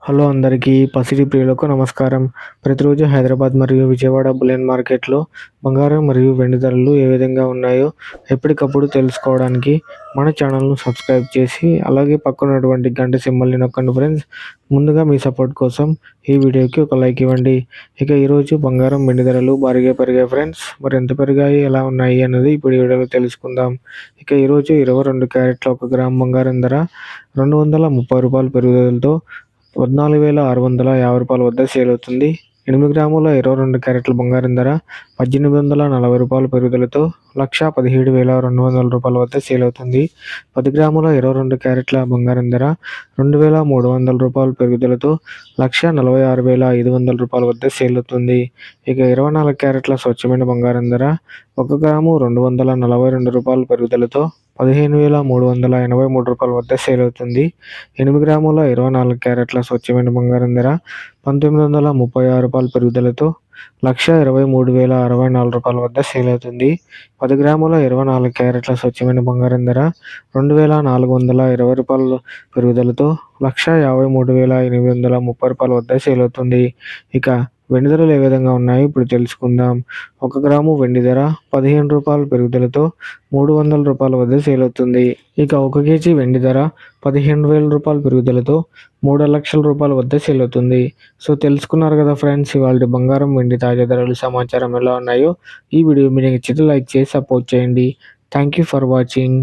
Hello అందరికీ పసిడి ప్రియులకు నమస్కారం. ప్రతిరోజు హైదరాబాద్ మరియు విజయవాడ బులియన్ మార్కెట్లో బంగారం మరియు వెండి ధరలు ఏ విధంగా ఉన్నాయో ఎప్పటికప్పుడు తెలుసుకోవడానికి మన ఛానల్ను సబ్స్క్రైబ్ చేసి అలాగే పక్కనటువంటి గంట సింబల్ని నొక్కండి ఫ్రెండ్స్. ముందుగా మీ సపోర్ట్ కోసం ఈ వీడియోకి ఒక లైక్ ఇవ్వండి. ఇక ఈరోజు బంగారం వెండి ధరలు భారీగా పెరిగాయి ఫ్రెండ్స్. మరి ఎంత పెరిగాయి, ఎలా ఉన్నాయి అన్నది ఇప్పుడు ఈ వీడియోలో తెలుసుకుందాం. ఇక ఈరోజు 22 క్యారెట్ల 1 గ్రామ్ బంగారం ధర ₹230 పెరుగుదలతో 14,650 వద్ద సేల్ అవుతుంది. 8 గ్రాముల 22 క్యారెట్ల బంగారం ధర ₹1,840 పెరుగుదలతో ₹1,17,200 వద్ద సేల్ అవుతుంది. 10 గ్రాముల 22 క్యారెట్ల బంగారం ధర ₹2,300 పెరుగుదలతో ₹1,46,500 వద్ద సేల్ అవుతుంది. ఇక 24 క్యారెట్ల స్వచ్ఛమైన బంగారం ధర 1 గ్రాము ₹242 పెరుగుదలతో ₹15,383 వద్ద సేల్ అవుతుంది. 8 గ్రాముల 24 క్యారెట్ల స్వచ్ఛమైన బంగారం ధర ₹1,936 పెరుగుదలతో ₹1,23,064 వద్ద సేల్ అవుతుంది. 10 గ్రాముల 24 క్యారెట్ల స్వచ్ఛమైన బంగారం ధర ₹2,420 పెరుగుదలతో ₹1,53,830 వద్ద సేల్ అవుతుంది. ఇక వెండి ధరలు ఏ విధంగా ఉన్నాయో ఇప్పుడు తెలుసుకుందాం. 1 గ్రాము వెండి ధర ₹15 పెరుగుదలతో ₹300 వద్ద సేల్ అవుతుంది. ఇక 1 కేజీ వెండి ధర ₹15,000 పెరుగుదలతో ₹3,00,000 వద్ద సేల్ అవుతుంది. సో తెలుసుకున్నారు కదా ఫ్రెండ్స్, ఇవాళ బంగారం వెండి తాజా ధరలు సమాచారం ఎలా ఉన్నాయో. ఈ వీడియో మీకు నచ్చితే లైక్ చేసి సపోర్ట్ చేయండి. Thank you for watching.